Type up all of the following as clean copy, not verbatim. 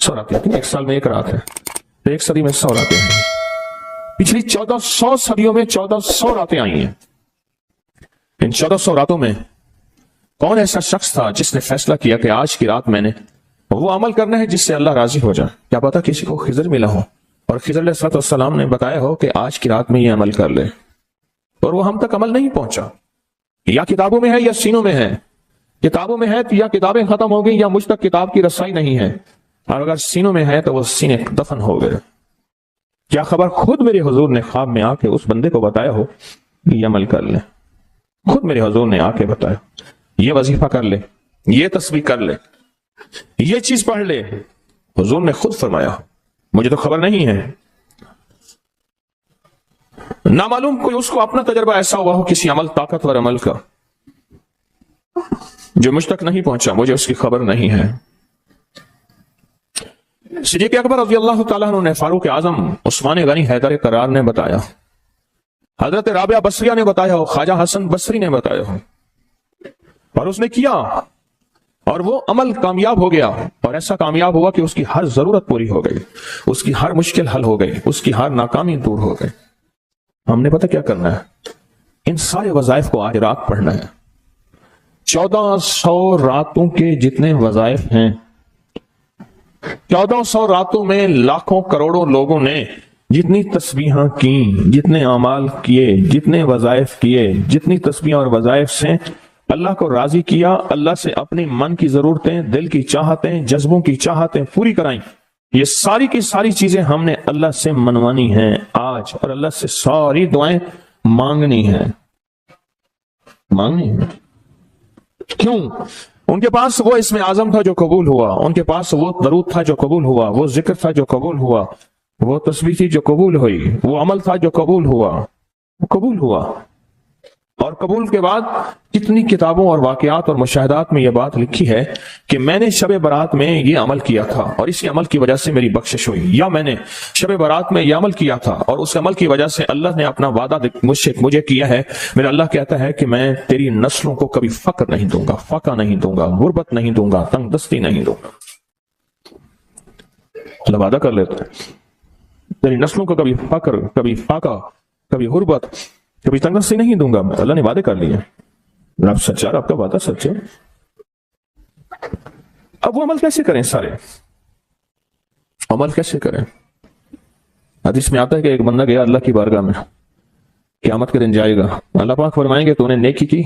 100 راتیں آتی ہیں، 1 سال میں 1 رات ہے تو 1 صدی میں 100 راتیں ہیں۔ پچھلی 1400 صدیوں میں 1400 راتیں آئی ہیں۔ ان 1400 راتوں میں کون ایسا شخص تھا جس نے فیصلہ کیا کہ آج کی رات میں نے وہ عمل کرنا ہے جس سے اللہ راضی ہو جائے؟ کیا پتا کسی کو خضر ملا ہو اور خضر علیہ السلام نے بتایا ہو کہ آج کی رات میں یہ عمل کر لے، اور وہ ہم تک عمل نہیں پہنچا۔ یا کتابوں میں ہے یا سینوں میں ہے۔ کتابوں میں ہے تو یا کتابیں ختم ہو گئی یا مجھ تک کتاب کی رسائی نہیں ہے، اور اگر سینوں میں ہے تو وہ سینے دفن ہو گئے۔ کیا خبر خود میرے حضور نے خواب میں آ کے اس بندے کو بتایا ہو یہ عمل کر لے، خود میرے حضور نے آ کے بتایا یہ وظیفہ کر لے، یہ تسبیح کر لے، یہ چیز پڑھ لے، حضور نے خود فرمایا، مجھے تو خبر نہیں ہے۔ نامعلوم کوئی اس کو اپنا تجربہ ایسا ہوا ہو کسی عمل، طاقتور عمل کا جو مجھ تک نہیں پہنچا، مجھے اس کی خبر نہیں ہے۔ صدیق اکبر رضی اللہ تعالیٰ عنہ نے، فاروق اعظم عثمان غنی حیدر کرار نے بتایا، حضرت رابعہ بصریہ نے بتایا ہو، خواجہ حسن بصری نے بتایا ہو، اور اس نے کیا اور وہ عمل کامیاب ہو گیا، اور ایسا کامیاب ہوا کہ اس کی ہر ضرورت پوری ہو گئی، اس کی ہر مشکل حل ہو گئی، اس کی ہر ناکامی دور ہو گئی۔ ہم نے پتہ کیا کرنا ہے؟ ان سارے وظائف کو آج رات پڑھنا ہے۔ 1400 راتوں کے جتنے وظائف ہیں، 1400 راتوں میں لاکھوں کروڑوں لوگوں نے جتنی تسبیحاں کی، جتنے اعمال کیے، جتنے وظائف کیے، جتنی تسبیحاں اور وظائف سے اللہ کو راضی کیا، اللہ سے اپنی من کی ضرورتیں، دل کی چاہتیں، جذبوں کی چاہتیں پوری کرائیں، یہ ساری کی ساری چیزیں ہم نے اللہ سے منوانی ہیں آج، اور اللہ سے ساری دعائیں مانگنی ہیں۔ کیوں؟ ان کے پاس وہ اسم اعظم تھا جو قبول ہوا، ان کے پاس وہ درود تھا جو قبول ہوا، وہ ذکر تھا جو قبول ہوا، وہ تسبیح تھی جو قبول ہوئی، وہ عمل تھا جو قبول ہوا، وہ قبول ہوا۔ اور قبول کے بعد کتنی کتابوں اور واقعات اور مشاہدات میں یہ بات لکھی ہے کہ میں نے شب برات میں یہ عمل کیا تھا اور اسی عمل کی وجہ سے میری بخشش ہوئی، یا میں نے شب برات میں یہ عمل کیا تھا اور اس عمل کی وجہ سے اللہ نے اپنا وعدہ مجھے کیا ہے۔ میرا اللہ کہتا ہے کہ میں تیری نسلوں کو کبھی فقر نہیں دوں گا، فاقہ نہیں دوں گا، غربت نہیں دوں گا، تنگ دستی نہیں دوں گا۔ اللہ وعدہ کر لیتا ہے تیری نسلوں کو کبھی فقر، کبھی فاقہ، کبھی غربت، کبھی تنگ دستی نہیں دوں گا۔ اللہ نے وعدے کر لیے، رب سچا، آپ کا وعدہ سچا۔ اب وہ عمل کیسے کریں؟ سارے عمل کیسے کریں؟ حدیث میں آتا ہے کہ ایک بندہ گیا اللہ کی بارگاہ میں، قیامت کے دن جائے گا، اللہ پاک فرمائیں گے تو نے نیکی کی،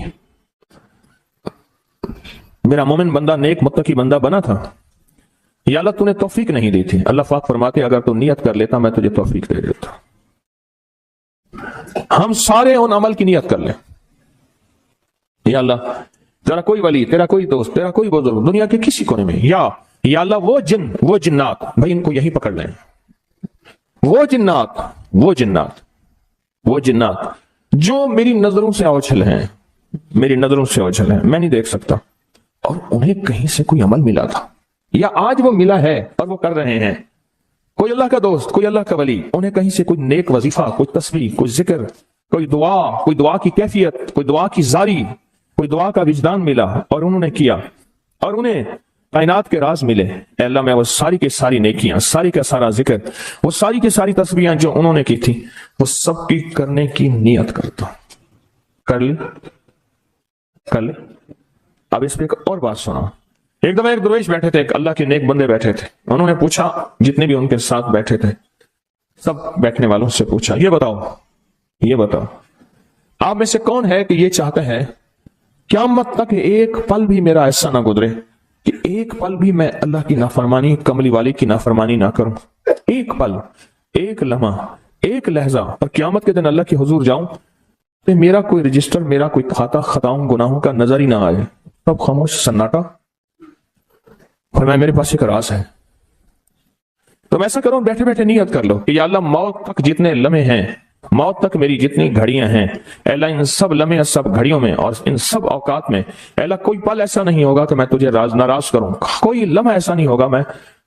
میرا مومن بندہ نیک متقی بندہ بنا تھا، یا اللہ تو نے توفیق نہیں دی تھی؟ اللہ پاک فرماتے اگر تو نیت کر لیتا میں تجھے توفیق دے دیتا۔ ہم سارے ان عمل کی نیت کر لیں، یا اللہ ذرا کوئی ولی، تیرا کوئی دوست، تیرا کوئی بزرگ دنیا کے کسی کونے میں، یا اللہ وہ جن، وہ جنات، بھائی ان کو یہی پکڑ لیں، وہ جنات، وہ جنات، وہ جنات جو میری نظروں سے اوجھل ہیں، میری نظروں سے اوجھل ہیں، میں نہیں دیکھ سکتا، اور انہیں کہیں سے کوئی عمل ملا تھا یا آج وہ ملا ہے اور وہ کر رہے ہیں، کوئی اللہ کا دوست، کوئی اللہ کا ولی، انہیں کہیں سے کوئی نیک وظیفہ، کوئی تسبیح، کوئی ذکر، کوئی دعا کی کیفیت، کوئی دعا کی زاری، کوئی دعا کا وجدان ملا اور انہوں نے کیا، اور انہیں کائنات کے راز ملے۔ اے اللہ میں وہ ساری کی ساری نیکیاں، ساری کا سارا ذکر، وہ ساری کی ساری تسبیحاں جو انہوں نے کی تھی، وہ سب کی کرنے کی نیت کرتا ہوں۔ کر لے۔ اب اس پہ ایک اور بات سنا۔ ایک دفعہ ایک درویش بیٹھے تھے، ایک اللہ کے نیک بندے بیٹھے تھے، انہوں نے پوچھا، جتنے بھی ان کے ساتھ بیٹھے تھے سب بیٹھنے والوں سے پوچھا، یہ بتاؤ آپ میں سے کون ہے کہ یہ چاہتا ہے قیامت تک ایک پل بھی میرا ایسا نہ گزرے کہ ایک پل بھی میں اللہ کی نافرمانی، کملی والی کی نافرمانی نہ کروں، ایک پل، ایک لمحہ، ایک لہجہ، اور قیامت کے دن اللہ کے حضور جاؤں تو میرا کوئی رجسٹر، میرا کوئی کھاتا خطاؤں گناہوں کا نظر ہی نہ آئے، سب خاموش، سناٹا۔ فرمایا میرے پاس ایک راز ہے، تم ایسا کرو، بیٹھے بیٹھے نیت کر لو کہ یا اللہ موت تک جتنے لمحے ہیں، موت تک میری جتنی گھڑیاں ہیں، اے اللہ ان سب لمحے، سب گھڑیوں میں اور ان سب اوقات میں، اے اللہ کوئی پل ایسا نہیں ہوگا کہ میں تجھے ناراض کروں، کوئی لمحہ ایسا نہیں ہوگا میں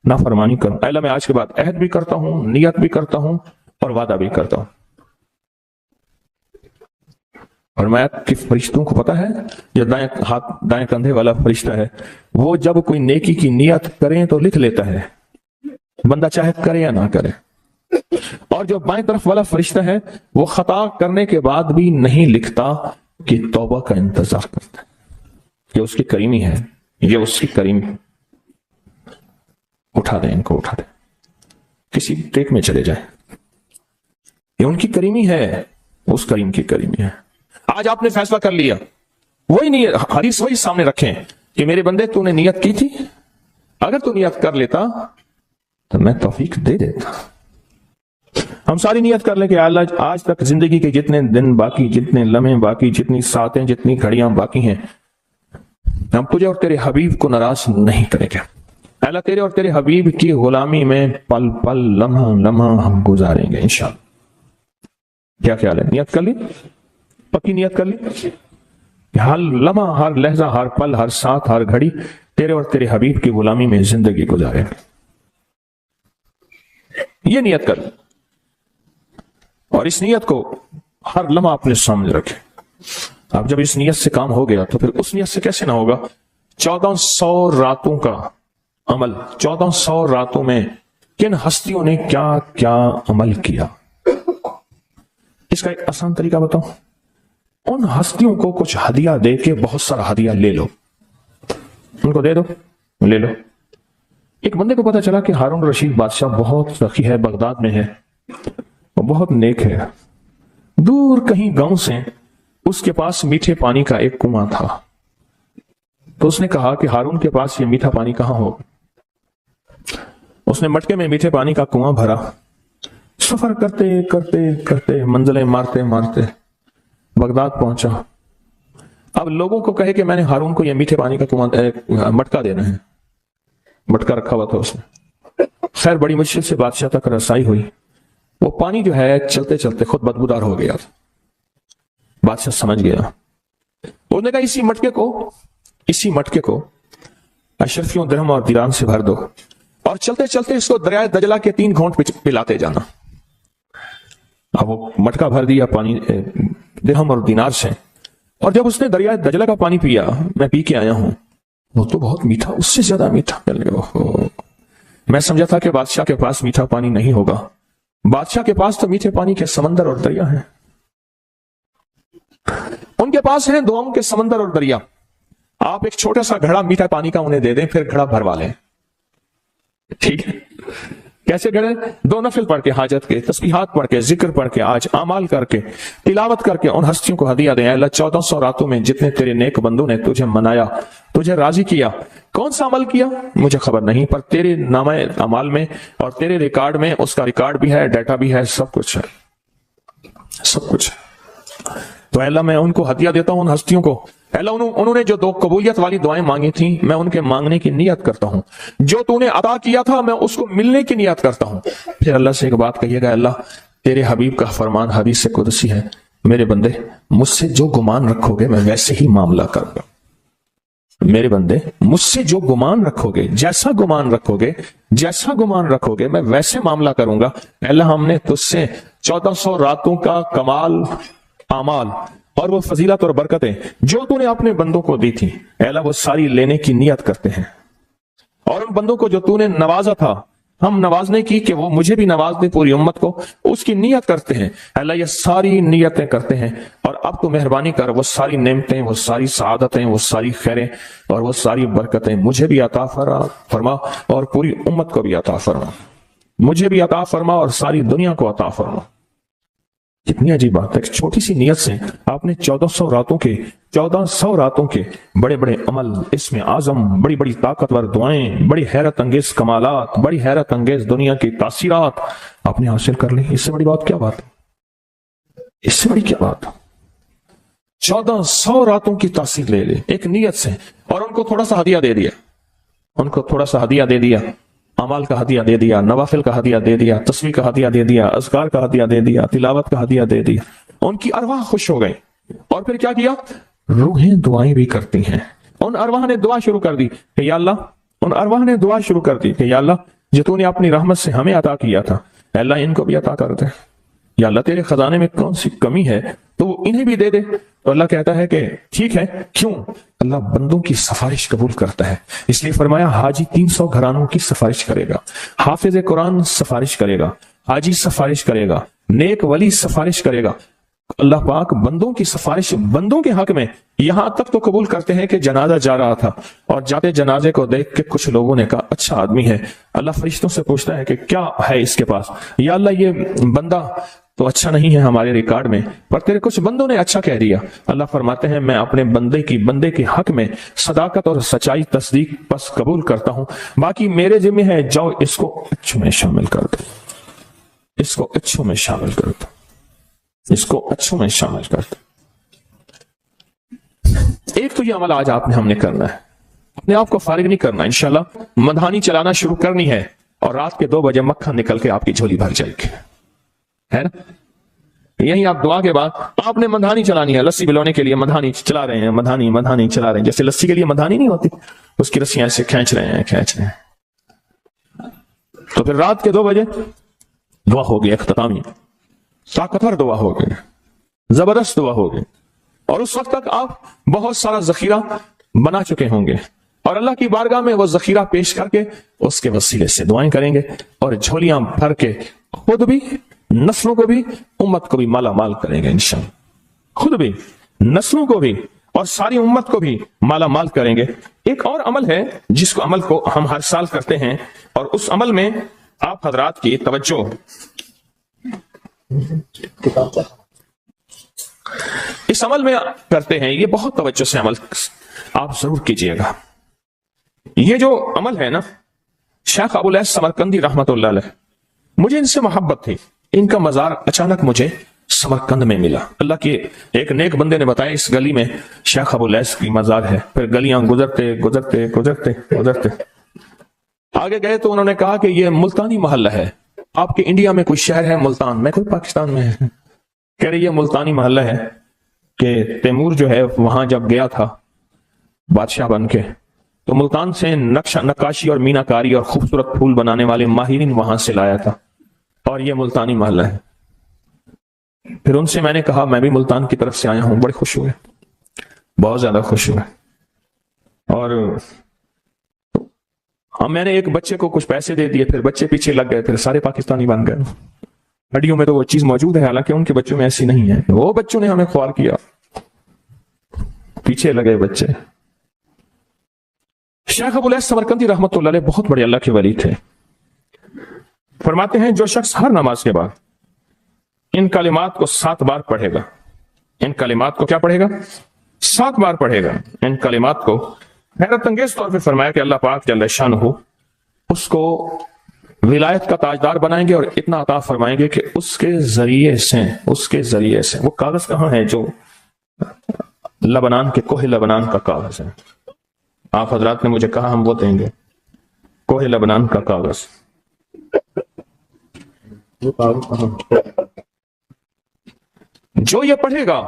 نافرمانی کروں۔ اے اللہ میں آج کے بعد عہد بھی کرتا ہوں، نیت بھی کرتا ہوں اور وعدہ بھی کرتا ہوں۔ فرمایا کہ فرشتوں کو پتا ہے، جو دائیں کندھے والا فرشتہ ہے وہ جب کوئی نیکی کی نیت کریں تو لکھ لیتا ہے، بندہ چاہے کرے یا نہ کرے. اور جو بائیں طرف والا فرشتہ ہے وہ خطا کرنے کے بعد بھی نہیں لکھتا کہ توبہ کا انتظار کرتا ہے. یہ اس کی کریمی ہے, یہ اس کی کریم. اٹھا دیں ان کو, اٹھا دیں, کسی ٹیک میں چلے جائیں. یہ ان کی کریمی ہے, اس کریم کی کریمی ہے. آج آپ نے فیصلہ کر لیا, وہی نیت, حدیث وہی سامنے رکھیں کہ میرے بندے تو نے نیت کی تھی, اگر تو نیت کر لیتا تو میں توفیق دے دیتا. ہم ساری نیت کر لیں کہ اللہ آج تک زندگی کے جتنے دن باقی, جتنے لمحے باقی, جتنی ساعتیں, جتنی گھڑیاں باقی ہیں, ہم تجھے اور تیرے حبیب کو ناراض نہیں کریں گے. اللہ تیرے اور تیرے حبیب کی غلامی میں پل پل, لمحہ لمحہ ہم گزاریں گے انشاءاللہ. کیا خیال ہے؟ نیت کر لی, پکی نیت کر لی, ہر لمحہ, ہر لہجہ, ہر پل, ہر ساتھ, ہر گھڑی تیرے اور تیرے حبیب کی غلامی میں زندگی گزاریں گے. یہ نیت کر لی, اور اس نیت کو ہر لمحہ اپنے سامنے رکھے. اب جب اس نیت سے کام ہو گیا تو پھر اس نیت سے کیسے نہ ہوگا. 1400 راتوں کا عمل, 1400 راتوں میں کن ہستیوں نے کیا کیا عمل کیا. اس کا ایک آسان طریقہ بتاؤں, ان ہستیوں کو کچھ ہدیہ دے کے بہت سارا ہدیہ لے لو, ان کو دے دو, لے لو. ایک بندے کو پتا چلا کہ ہارون رشید بادشاہ بہت سخی ہے, بغداد میں ہے, وہ بہت نیک ہے. دور کہیں گاؤں سے اس کے پاس میٹھے پانی کا ایک کنواں تھا. تو اس نے کہا کہ ہارون کے پاس یہ میٹھا پانی کہاں ہو. اس نے مٹکے میں میٹھے پانی کا کنواں بھرا. سفر کرتے کرتے کرتے, منزلیں مارتے مارتے بغداد پہنچا. اب لوگوں کو کہے کہ میں نے ہارون کو یہ میٹھے پانی کا کنواں مٹکا دینا ہے. مٹکا رکھا ہوا تھا اس نے. خیر بڑی مشکل سے بادشاہ تک رسائی ہوئی. وہ پانی جو ہے چلتے چلتے خود بدبودار ہو گیا. بادشاہ سمجھ گیا. انہوں نے کہا اسی مٹکے کو اشرفیوں, درہم اور دیرام سے بھر دو, اور چلتے چلتے اس کو دریائے دجلہ کے 3 گھونٹ پلاتے جانا. اب وہ مٹکا بھر دیا پانی درہم اور دینار سے, اور جب اس نے دریائے دجلہ کا پانی پیا, میں پی کے آیا ہوں, وہ تو بہت میٹھا, اس سے زیادہ میٹھا. میں سمجھا تھا کہ بادشاہ کے پاس میٹھا پانی نہیں ہوگا. بادشاہ کے پاس تو میٹھے پانی کے سمندر اور دریا ہیں. ان کے پاس ہیں دعاؤں کے سمندر اور دریا. آپ ایک چھوٹا سا گھڑا میٹھا پانی کا انہیں دے دیں, پھر گھڑا بھروا لیں. ٹھیک ہے, کیسے گھڑے؟ 2 نفل پڑھ کے, حاجت کے, تسبیحات پڑھ کے, ذکر پڑھ کے, آج اعمال کر کے, تلاوت کر کے ان ہستیوں کو ہدیہ دیں. اللہ 1400 راتوں میں جتنے تیرے نیک بندوں نے تجھے منایا, تجھے راضی کیا, کون سا عمل کیا مجھے خبر نہیں, پر تیرے نامہ اعمال میں اور تیرے ریکارڈ میں اس کا ریکارڈ بھی ہے, ڈیٹا بھی ہے, سب کچھ ہے, سب کچھ. تو اللہ میں ان کو ہدیہ دیتا ہوں, ان ہستیوں کو. اللہ انہوں نے جو 2 قبولیت والی دعائیں مانگی تھیں, میں ان کے مانگنے کی نیت کرتا ہوں. جو تو نے عطا کیا تھا میں اس کو ملنے کی نیت کرتا ہوں. پھر اللہ سے ایک بات کہیے گا, اللہ تیرے حبیب کا فرمان حدیث قدسی ہے, میرے بندے مجھ سے جو گمان رکھو گے میں ویسے ہی معاملہ کروں گا. میرے بندے مجھ سے جو گمان رکھو گے, جیسا گمان رکھو گے, جیسا گمان رکھو گے میں ویسے معاملہ کروں گا. اللہ ہم نے تجھ سے 1400 راتوں کا کمال اعمال اور وہ فضیلت اور برکتیں جو تو نے اپنے بندوں کو دی تھی, اللہ وہ ساری لینے کی نیت کرتے ہیں. اور ان بندوں کو جو تو نے نوازا تھا, ہم نوازنے کی کہ وہ مجھے بھی نواز دے, پوری امت کو, اس کی نیت کرتے ہیں. اللہ یہ ساری نیتیں کرتے ہیں, اور اب تو مہربانی کر وہ ساری نعمتیں, وہ ساری سعادتیں, وہ ساری خیریں اور وہ ساری برکتیں مجھے بھی عطا فرما اور پوری امت کو بھی عطا فرما. مجھے بھی عطا فرما اور ساری دنیا کو عطا فرما. کتنی عجیب بات ہے, ایک چھوٹی سی نیت سے آپ نے 1400 راتوں کے بڑے بڑے عمل, اس میں اعظم, بڑی بڑی طاقتور دعائیں, بڑی حیرت انگیز کمالات, بڑی حیرت انگیز دنیا کی تاثیرات آپ نے حاصل کر لی. اس سے بڑی بات کیا بات ہے, اس سے بڑی کیا بات. 1400 راتوں کی تاثیر لے لے ایک نیت سے, اور ان کو تھوڑا سا ہدیہ دے دیا, ان کو تھوڑا سا ہدیہ دے دیا, اعمال کا ہدیہ دے دیا, نوافل کا ہدیہ دے دیا, تسبیح کا ہدیہ دے دیا, اذکار کا ہدیہ دے دیا, تلاوت کا ہدیہ دے دیا. ان کی ارواح خوش ہو گئی. اور پھر کیا کیا, روحیں دعائیں بھی کرتی ہیں. ان ارواح نے دعا شروع کر دی کہ یا اللہ, ان ارواح نے دعا شروع کر دی کہ یا اللہ جو تو نے اپنی رحمت سے ہمیں عطا کیا تھا, اللہ ان کو بھی عطا کر دے. یا اللہ تیرے خزانے میں کون سی کمی ہے تو وہ انہیں بھی دے دے. تو اللہ کہتا ہے کہ ٹھیک ہے. کیوں؟ اللہ بندوں کی سفارش قبول کرتا ہے. اس لیے فرمایا حاجی 300 گھرانوں کی سفارش کرے گا، حافظ قرآن سفارش کرے گا، حاجی سفارش کرے گا، نیک ولی سفارش کرے گا. اللہ پاک بندوں کی سفارش بندوں کے حق میں یہاں تک تو قبول کرتے ہیں کہ جنازہ جا رہا تھا اور جاتے جنازے کو دیکھ کے کچھ لوگوں نے کہا اچھا آدمی ہے. اللہ فرشتوں سے پوچھتا ہے کہ کیا ہے اس کے پاس؟ یا اللہ یہ بندہ تو اچھا نہیں ہے ہمارے ریکارڈ میں، پر تیرے کچھ بندوں نے اچھا کہہ دیا. اللہ فرماتے ہیں میں اپنے بندے کے حق میں صداقت اور سچائی تصدیق بس قبول کرتا ہوں، باقی میرے ذمہ ہے جاؤ اس کو اچھوں میں شامل کر دو، اس کو اچھوں میں شامل کر دو، اس کو اچھوں میں شامل کر دو. ایک تو یہ عمل آج ہم نے کرنا ہے، اپنے آپ کو فارغ نہیں کرنا. انشاءاللہ مدھانی چلانا شروع کرنی ہے اور رات کے 2 بجے مکھن نکل کے آپ کی جھولی بھر جائے گی، ہے نا؟ یہی آپ دعا کے بعد آپ نے مدھانی چلانی ہے. لسی پلانے کے لیے مدھانی چلا رہے ہیں، مدھانی چلا رہے ہیں. جیسے لسی کے لیے مدھانی نہیں ہوتی، اس کی رسیاں ایسے کھینچ رہے ہیں. تو پھر رات کے 2 بجے دعا ہوگی، اختتامی طاقتور دعا ہوگی، زبردست دعا ہوگی. اور اس وقت تک آپ بہت سارا ذخیرہ بنا چکے ہوں گے اور اللہ کی بارگاہ میں وہ ذخیرہ پیش کر کے اس کے وسیلے سے دعائیں کریں گے اور جھولیاں بھر کے خود بھی، نسلوں کو بھی، امت کو بھی مالا مال کریں گے انشاءاللہ. خود بھی، نسلوں کو بھی اور ساری امت کو بھی مالا مال کریں گے. ایک اور عمل ہے جس کو عمل کو ہم ہر سال کرتے ہیں اور اس عمل میں آپ حضرات کی توجہ اس عمل میں کرتے ہیں. یہ بہت توجہ سے عمل آپ ضرور کیجئے گا. یہ جو عمل ہے نا، شیخ ابو الیاس سمرقندی رحمت اللہ علیہ، مجھے ان سے محبت تھی. ان کا مزار اچانک مجھے سمرقند میں ملا. اللہ کے ایک نیک بندے نے بتایا اس گلی میں شیخ ابو الیاس کی مزار ہے. پھر گلیاں گزرتے آگے گئے تو انہوں نے کہا کہ یہ ملتانی محلہ ہے. آپ کے انڈیا میں کوئی شہر ہے ملتان؟ میں کوئی پاکستان میں ہے. کہہ رہی یہ ملتانی محلہ ہے کہ تیمور جو ہے وہاں جب گیا تھا بادشاہ بن کے تو ملتان سے نقاشی اور میناکاری اور خوبصورت پھول بنانے والے ماہرین وہاں سے لایا تھا اور یہ ملتانی محلہ ہے. پھر ان سے میں نے کہا میں بھی ملتان کی طرف سے آیا ہوں. بڑے خوش ہوئے، بہت زیادہ خوش ہوئے. اور میں نے ایک بچے کو کچھ پیسے دے دیے، پھر بچے پیچھے لگ گئے، پھر سارے پاکستانی بن گئے. ہڈیوں میں تو وہ چیز موجود ہے، حالانکہ ان کے بچوں میں ایسی نہیں ہے. وہ بچوں نے ہمیں خوار کیا، پیچھے لگے بچے. شیخ ابو الیاس سمرقندی رحمت اللہ علیہ بہت بڑے اللہ کے ولی تھے. فرماتے ہیں جو شخص ہر نماز کے بعد ان کلمات کو 7 بار پڑھے گا، ان کلمات کو کیا پڑھے گا؟ 7 بار پڑھے گا. ان کلمات کو حیرت انگیز طور پہ فرمایا کہ اللہ پاک جل شانہ اس کو ولایت کا تاجدار بنائیں گے اور اتنا عطا فرمائیں گے کہ اس کے ذریعے سے وہ کاغذ کہاں ہے جو لبنان کے کوہ لبنان کا کاغذ ہے. آپ حضرات نے مجھے کہا ہم وہ دیں گے، کوہ لبنان کا کاغذ. جو یہ پڑھے گا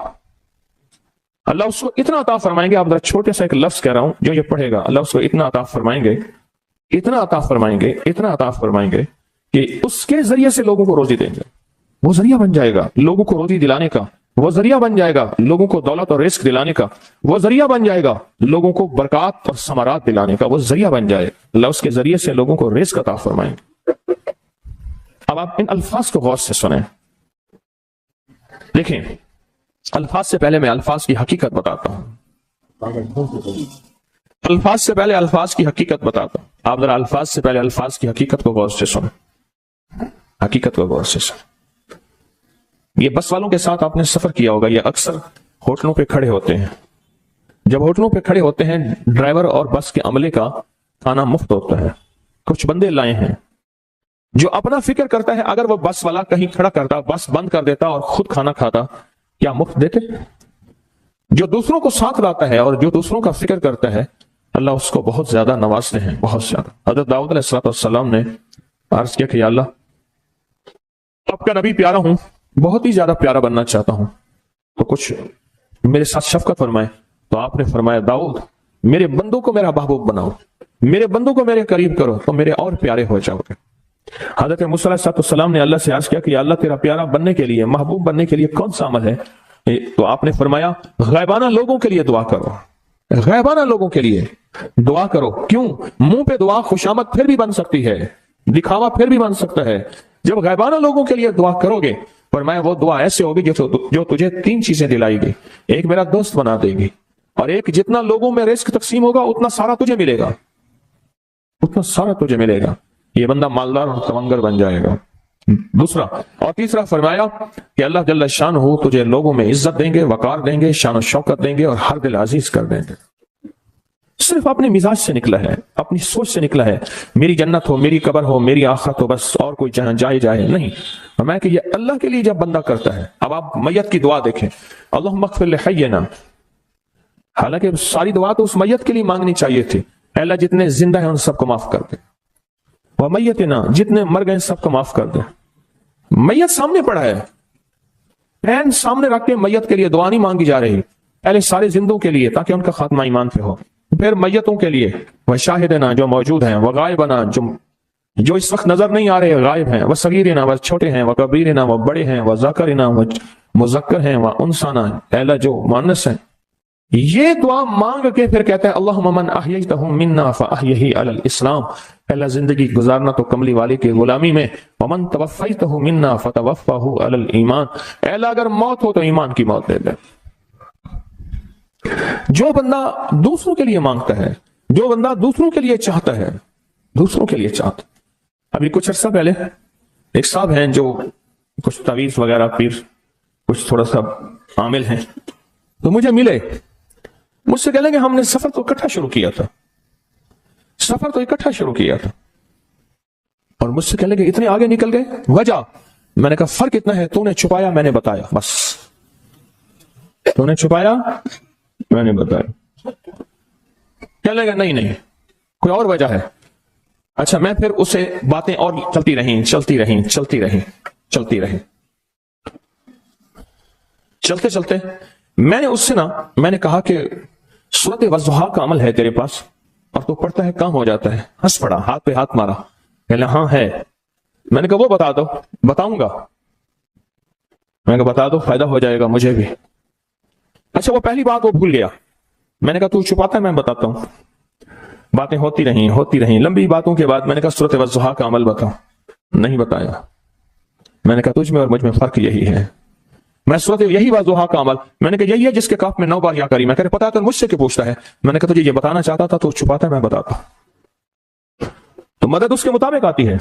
اللہ اس کو اتنا عطا فرمائیں گے. آپ ذرا چھوٹے سا ایک لفظ کہہ رہا ہوں، جو یہ پڑھے گا اللہ اس کو اتنا عطا فرمائیں گے، اتنا عطا فرمائیں گے کہ اس کے ذریعے سے لوگوں کو روزی دیں گے. وہ ذریعہ بن جائے گا لوگوں کو روزی دلانے کا، وہ ذریعہ بن جائے گا لوگوں کو دولت اور رزق دلانے کا، وہ ذریعہ بن جائے گا لوگوں کو برکات اور ثمرات دلانے کا، وہ ذریعہ بن جائے. اللہ اس کے ذریعے سے لوگوں کو رزق عطا فرمائیں گے. اب آپ ان الفاظ کو غور سے سنیں. دیکھیں، الفاظ سے پہلے میں الفاظ کی حقیقت بتاتا ہوں. آپ ذرا الفاظ سے پہلے الفاظ کی حقیقت کو غور سے سنیں. یہ بس والوں کے ساتھ آپ نے سفر کیا ہوگا. یہ اکثر ہوٹلوں پہ کھڑے ہوتے ہیں. جب ہوٹلوں پہ کھڑے ہوتے ہیں ڈرائیور اور بس کے عملے کا کھانا مفت ہوتا ہے. کچھ بندے لائے ہیں جو اپنا فکر کرتا ہے اگر وہ بس والا کہیں کھڑا کرتا، بس بند کر دیتا اور خود کھانا کھاتا، کیا مفت دیتے؟ جو دوسروں کو ساتھ لاتا ہے اور جو دوسروں کا فکر کرتا ہے اللہ اس کو بہت زیادہ نوازتے ہیں، بہت زیادہ. حضرت داؤد علیہ السلام نے عرض کیا کہ یا اللہ آپ کا نبی پیارا ہوں، بہت ہی زیادہ پیارا بننا چاہتا ہوں، تو کچھ میرے ساتھ شفقت فرمائے. تو آپ نے فرمایا داؤد میرے بندوں کو میرا محبوب بناؤ، میرے بندوں کو میرے قریب کرو تو میرے اور پیارے ہو جاؤ گے. حضرت موسیٰ علیہ السلام نے اللہ سے عرض کیا کہ یا اللہ تیرا پیارا بننے کے لیے، محبوب بننے کے لیے کون سا عمل ہے؟ تو آپ نے فرمایا غائبانہ لوگوں کے لیے دعا کرو، غائبانہ لوگوں کے لیے دعا کرو۔ کیوں؟ منہ پہ دعا خوشامد پھر بھی بن سکتی ہے، دکھاوا پھر بھی بن سکتا ہے۔ جب غائبانہ لوگوں کے لیے دعا کرو گے، فرمایا وہ دعا ایسے ہوگی جو تجھے 3 چیزیں دلائے گی۔ ایک میرا دوست بنا دے گی، اور ایک جتنا لوگوں میں رزق تقسیم ہوگا اتنا سارا تجھے ملے گا، اتنا سارا تجھے ملے گا۔ یہ بندہ مالدار اور تمنگر بن جائے گا۔ دوسرا اور تیسرا فرمایا کہ اللہ جل شان ہو تجھے لوگوں میں عزت دیں گے، وقار دیں گے، شان و شوکت دیں گے، اور ہر دل عزیز کر دیں گے۔ صرف اپنے مزاج سے نکلا ہے، اپنی سوچ سے نکلا ہے، میری جنت ہو، میری قبر ہو، میری آخرت ہو، بس اور کوئی جہاں جائے نہیں۔ فرمایا کہ یہ اللہ کے لیے جب بندہ کرتا ہے۔ اب آپ میت کی دعا دیکھیں، اللہم اغفر لحینا، حالانکہ ساری دعا تو اس میت کے لیے مانگنی چاہیے تھی۔ اے اللہ جتنے زندہ ہیں ان سب کو معاف کر دے، وہ میتنا، جتنے مر گئے سب کو معاف کر دے۔ میت سامنے پڑا ہے، پین سامنے رکھ کے میت کے لیے دعا نہیں مانگی جا رہی، پہلے سارے زندوں کے لیے تاکہ ان کا خاتمہ ایمان پہ ہو، پھر میتوں کے لیے، وہ شاہدنا جو موجود ہیں، وہ غائبنا جو اس وقت نظر نہیں آ رہے غائب ہیں، وہ صغیرنا وہ چھوٹے ہیں، وہ کبیرنا وہ بڑے ہیں، وہ ذکرنا وہ مذکر ہیں، وہ انثانا اے اللہ جو مؤنث ہیں۔ یہ دعا مانگ کے پھر کہتا ہے اللہم من احییتہ منا فاحیہ علی الاسلام، اللہ زندگی گزارنا تو کملی والے کی غلامی میں، ومن توفیتہ منا فتوفہ علی الایمان، اے اللہ اگر موت ہو تو ایمان کی موت دے دے۔ جو بندہ دوسروں کے لیے مانگتا ہے، جو بندہ دوسروں کے لیے چاہتا ہے، دوسروں کے لیے چاہتا۔ ابھی کچھ عرصہ پہلے ایک صاحب ہیں جو کچھ تعویذ وغیرہ پیر کچھ تھوڑا سا عامل ہیں، تو مجھے ملے، مجھ سے کہنے کہ ہم نے سفر تو اکٹھا شروع کیا تھا، اور مجھ سے کہنے کہ اتنے آگے نکل گئے، وجہ؟ میں نے کہا فرق اتنا ہے، تو نے چھپایا میں نے بتایا، بس تو نے چھپایا میں نے بتایا۔ کہنے لگا نہیں کوئی اور وجہ ہے۔ اچھا میں پھر اسے باتیں اور چلتی رہیں چلتے میں نے اس سے میں نے کہا کہ سورت والضحیٰ کا عمل ہے تیرے پاس اور تو پڑھتا ہے کام ہو جاتا ہے؟ ہنس پڑا، ہاتھ پہ ہاتھ مارا، کہنے ہاں ہے۔ میں نے کہا وہ بتا دو۔ بتاؤں گا، میں نے کہا بتا دو فائدہ ہو جائے گا مجھے بھی۔ اچھا وہ پہلی بات وہ بھول گیا، میں نے کہا تو چھپاتا ہے میں بتاتا ہوں۔ باتیں ہوتی رہیں لمبی باتوں کے بعد میں نے کہا سورت والضحیٰ کا عمل بتاؤ، نہیں بتایا۔ میں نے کہا تجھ میں اور مجھ میں فرق یہی ہے، میں سورت یہی والضحیٰ کا عمل، میں نے کہا یہی ہے جس کے کاف میں 9 بار یا کری، میں کہہ رہے پتا ہے تو مجھ سے کیوں پوچھتا ہے؟ میں نے کہا تجھے یہ بتانا چاہتا تھا تو چھپاتا ہے میں بتاتا۔ تو مدد اس کے مطابق آتی ہے۔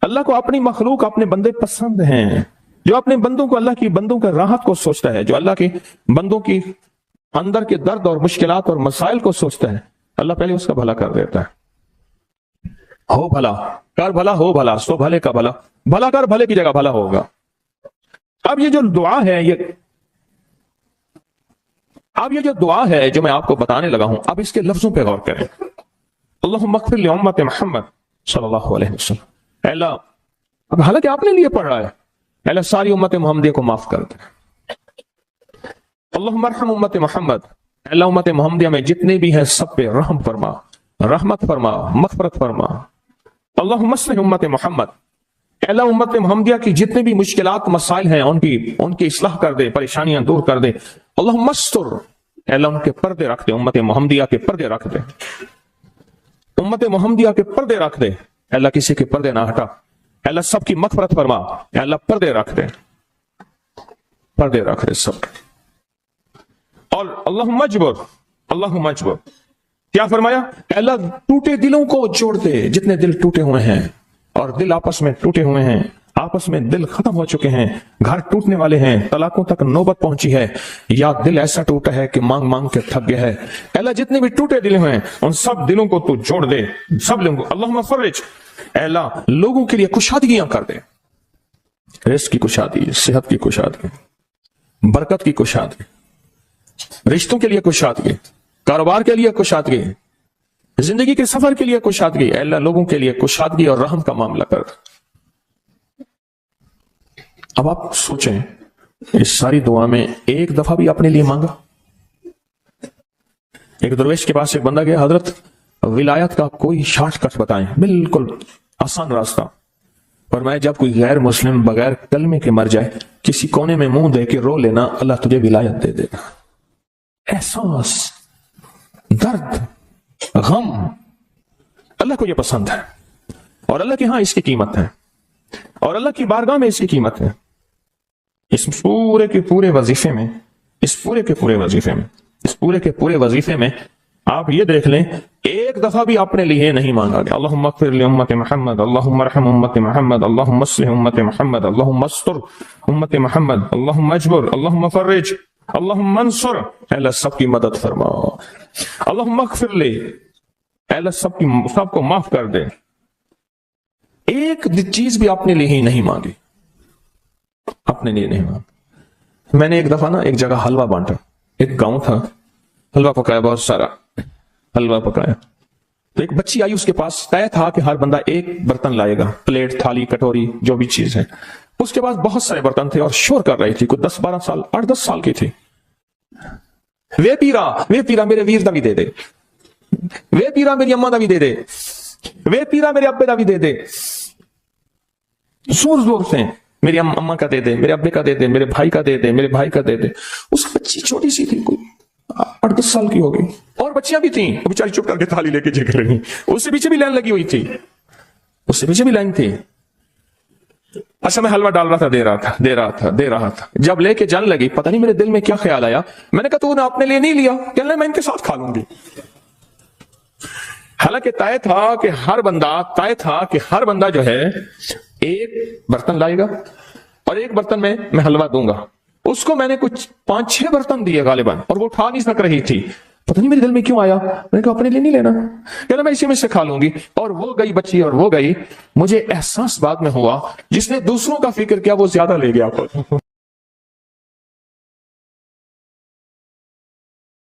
اللہ کو اپنی مخلوق اپنے بندے پسند ہیں، جو اپنے بندوں کو اللہ کی بندوں کا راحت کو سوچتا ہے، جو اللہ کے بندوں کی اندر کے درد اور مشکلات اور مسائل کو سوچتا ہے، اللہ پہلے اس کا بھلا کر دیتا ہے۔ ہو بھلا کر بھلا، ہو بھلا سو بھلے کا بھلا، بھلا کر بھلے کی جگہ بھلا ہوگا۔ اب یہ جو دعا ہے جو میں آپ کو بتانے لگا ہوں، اب اس کے لفظوں پہ غور کریں۔ اللہم اغفر لامت محمد صلی اللہ علیہ وسلم، اے اللہ، اب حالانکہ آپ نے لیے پڑھ رہا ہے، اے اللہ ساری امت محمدیہ کو معاف کر دے۔ اللہم ارحم امت محمد، اے اللہ امت محمدیہ میں جتنے بھی ہیں سب پہ رحم فرما، رحمت فرما، مغفرت فرما۔ اللہم اصلح امت محمد، اے اللہ امت محمدیہ کی جتنے بھی مشکلات مسائل ہیں ان کی اصلاح کر دے، پریشانیاں دور کر دے۔ اللہم استر، اے اللہ ان کے پردے رکھ دے، امت محمدیہ کے پردے رکھ دے، امت محمدیہ کے پردے رکھ دے، اے اللہ کسی کے پردے نہ ہٹا، اے اللہ سب کی مغفرت فرما، اے اللہ پردے رکھ دے سب۔ اور اللہم اجبر، کیا فرمایا؟ اے اللہ ٹوٹے دلوں کو جوڑ دے، جتنے دل ٹوٹے ہوئے ہیں اور دل آپس میں ٹوٹے ہوئے ہیں، آپس میں دل ختم ہو چکے ہیں، گھر ٹوٹنے والے ہیں، طلاقوں تک نوبت پہنچی ہے، یا دل ایسا ٹوٹا ہے کہ مانگ کے تھک گیا ہے، اے اللہ جتنے بھی ٹوٹے دل ہیں ان سب دلوں کو تو جوڑ دے، سب لوگوں کو۔ اللہم فرج، اے اللہ لوگوں کے لیے کشادگیاں کر دے، رزق کی کشادگی، صحت کی کشادگی، برکت کی کشادگی، رشتوں کے لیے کشادگی، کاروبار کے لیے کشادگی، زندگی کے سفر کے لیے کشادگی، اے اللہ لوگوں کے لیے کشادگی اور رحم کا معاملہ کر۔ اب آپ سوچیں اس ساری دعا میں ایک دفعہ بھی اپنے لیے مانگا؟ ایک درویش کے پاس ایک بندہ گیا، حضرت ولایت کا کوئی شارٹ کٹ بتائیں، بالکل آسان راستہ۔ اور میں جب کوئی غیر مسلم بغیر کلمے کے مر جائے کسی کونے میں منہ دے کے رو لینا، اللہ تجھے ولایت دے دے گا۔ احساس، درد، غم، اللہ کو یہ پسند ہے، اور اللہ کے ہاں اس کی قیمت ہے، اور اللہ کی بارگاہ میں اس کی قیمت ہے۔ اس پورے کے پورے وظیفے میں، اس پورے کے پورے وظیفے میں آپ یہ دیکھ لیں، ایک دفعہ بھی اپنے لیے نہیں مانگا گیا اللہم اغفر لامت محمد، اللہم ارحم امت محمد، اللہم اصلح امت محمد، اللہم استر امت محمد، اللہم اجبر، اللہم فرج، اللہم انصر۔ اے اللہ سب کی مدد فرما، اللہم اغفر لے، اے اللہ سب کو معاف کر دے۔ ایک چیز بھی اپنے لیے ہی نہیں مانگی، اپنے لیے نہیں مانگی۔ میں نے ایک دفعہ ایک جگہ حلوہ بانٹا، ایک گاؤں تھا، حلوہ پکایا، بہت سارا حلوہ پکایا، تو ایک بچی آئی، اس کے پاس طے تھا کہ ہر بندہ ایک برتن لائے گا، پلیٹ، تھالی، کٹوری، جو بھی چیز ہے۔ اس کے پاس بہت سارے برتن تھے اور شور کر رہی تھی، کوئی 10-12 سال، 8-10 سال کی تھی۔ وے پیرا میرے ویر دا بھی دے دے، وے پیرا میری اماں دا بھی دے دے، وے پیرا میرے ابے دا بھی دے دے، زور زور سے میری اماں کا دے دے، میرے ابے کا دے دے، میرے بھائی کا دے دے، میرے بھائی کا دے دے۔ اس بچی چھوٹی سی تھی، کوئی 8-10 سال کی ہوگی، اور بچیاں بھی تھیں، وہ بیچاری چپ کر کے تھالی لے کے جھک رہی، اس سے پیچھے بھی لائن لگی ہوئی تھی، اس سے پیچھے بھی لائن تھی۔ اچھا میں حلوہ ڈال رہا تھا، دے رہا تھا، جب لے کے جان لگی، پتہ نہیں میرے دل میں کیا خیال آیا، میں نے کہا تو نے اپنے لیے نہیں لیا، کہ اللہ میں ان کے ساتھ کھا لوں گی۔ حالانکہ طے تھا کہ ہر بندہ جو ہے ایک برتن لائے گا اور ایک برتن میں حلوہ دوں گا۔ اس کو میں نے کچھ 5-6 برتن دیے غالباً، اور وہ اٹھا نہیں سک رہی تھی، پتہ نہیں میرے دل میں کیوں آیا، میں نے کہا اپنے لیے نہیں لینا، کہنا میں اسی میں سے کھا لوں گی۔ اور وہ گئی بچی، اور وہ گئی، مجھے احساس بعد میں ہوا جس نے دوسروں کا فکر کیا وہ زیادہ لے گیا۔